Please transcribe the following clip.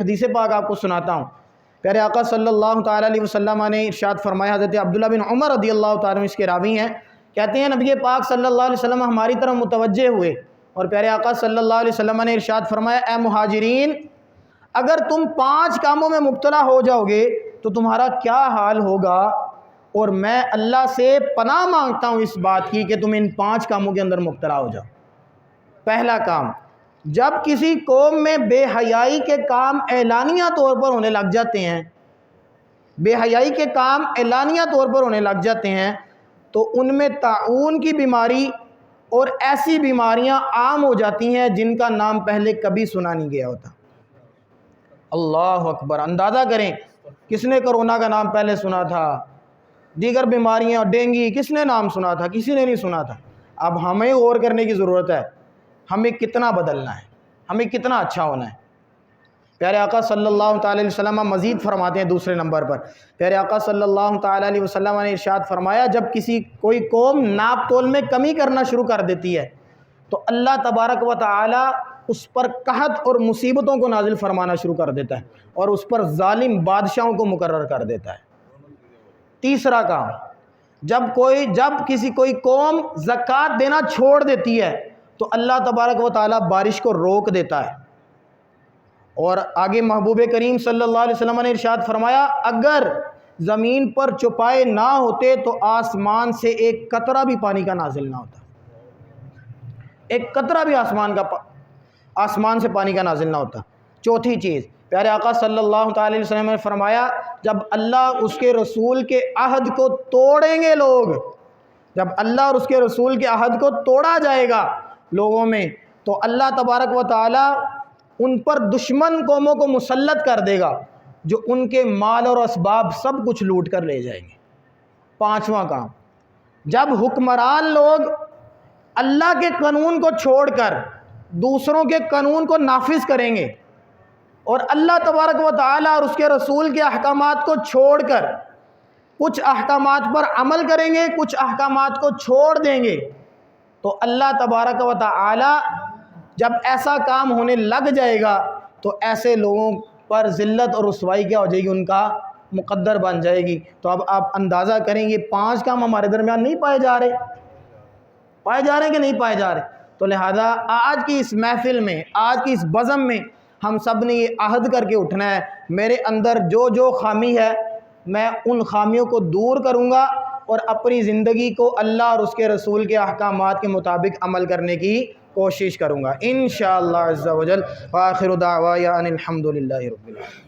حدیث پاک آپ کو سناتا ہوں۔ پیارے آقا صلی اللہ تعالیٰ علیہ وسلم نے ارشاد فرمایا، حضرت عبداللہ بن عمر رضی اللہ تعالیٰ عنہ اس کے راوی ہیں، کہتے ہیں نبی پاک صلی اللہ علیہ وسلم ہماری طرف متوجہ ہوئے اور پیارے آقا صلی اللہ علیہ وسلم نے ارشاد فرمایا، اے مہاجرین، اگر تم 5 کاموں میں مبتلا ہو جاؤ گے تو تمہارا کیا حال ہوگا، اور میں اللہ سے پناہ مانگتا ہوں اس بات کی کہ تم ان 5 کاموں کے اندر مبتلا ہو جاؤ۔ پہلا کام، جب کسی قوم میں بے حیائی کے کام اعلانیہ طور پر ہونے لگ جاتے ہیں، بے حیائی کے کام اعلانیہ طور پر ہونے لگ جاتے ہیں تو ان میں طاعون کی بیماری اور ایسی بیماریاں عام ہو جاتی ہیں جن کا نام پہلے کبھی سنا نہیں گیا ہوتا۔ اللہ اکبر، اندازہ کریں کس نے کرونا کا نام پہلے سنا تھا، دیگر بیماریاں، ڈینگی، کس نے نام سنا تھا؟ کسی نے نہیں سنا تھا۔ اب ہمیں غور کرنے کی ضرورت ہے، ہمیں کتنا بدلنا ہے، ہمیں کتنا اچھا ہونا ہے۔ پیارے آقا صلی اللہ تعالی علیہ وسلم مزید فرماتے ہیں دوسرے نمبر پر، پیارے آقا صلی اللہ تعالی علیہ وسلم نے ارشاد فرمایا، جب کوئی قوم ناپ تول میں کمی کرنا شروع کر دیتی ہے تو اللہ تبارک و تعالی اس پر قحط اور مصیبتوں کو نازل فرمانا شروع کر دیتا ہے اور اس پر ظالم بادشاہوں کو مقرر کر دیتا ہے۔ تیسرا کام، جب کوئی قوم زکوٰۃ دینا چھوڑ دیتی ہے تو اللہ تبارک و تعالی بارش کو روک دیتا ہے۔ اور آگے محبوب کریم صلی اللہ علیہ وسلم نے ارشاد فرمایا، اگر زمین پر چوپائے نہ ہوتے تو آسمان سے ایک قطرہ بھی پانی کا نازل نہ ہوتا، ایک قطرہ بھی آسمان سے پانی کا نازل نہ ہوتا۔ چوتھی چیز، پیارے آقا صلی اللہ تعالی علیہ وسلم نے فرمایا، جب اللہ اس کے رسول کے عہد کو توڑیں گے لوگ، جب اللہ اور اس کے رسول کے عہد کو توڑا جائے گا لوگوں میں تو اللہ تبارک و تعالی ان پر دشمن قوموں کو مسلط کر دے گا جو ان کے مال اور اسباب سب کچھ لوٹ کر لے جائیں گے۔ 5واں کام، جب حکمران لوگ اللہ کے قانون کو چھوڑ کر دوسروں کے قانون کو نافذ کریں گے اور اللہ تبارک و تعالی اور اس کے رسول کے احکامات کو چھوڑ کر کچھ احکامات پر عمل کریں گے، کچھ احکامات کو چھوڑ دیں گے، تو اللہ تبارک و تعالی جب ایسا کام ہونے لگ جائے گا تو ایسے لوگوں پر ذلت اور رسوائی کیا ہو جائے گی، ان کا مقدر بن جائے گی۔ تو اب آپ اندازہ کریں گے 5 کام ہمارے درمیان نہیں پائے جا رہے کہ نہیں پائے جا رہے؟ تو لہذا آج کی اس محفل میں، آج کی اس بزم میں ہم سب نے یہ عہد کر کے اٹھنا ہے، میرے اندر جو خامی ہے میں ان خامیوں کو دور کروں گا اور اپنی زندگی کو اللہ اور اس کے رسول کے احکامات کے مطابق عمل کرنے کی کوشش کروں گا انشاءاللہ عز و جل۔ وآخر دعوایا ان الحمد للہ رب العالمین۔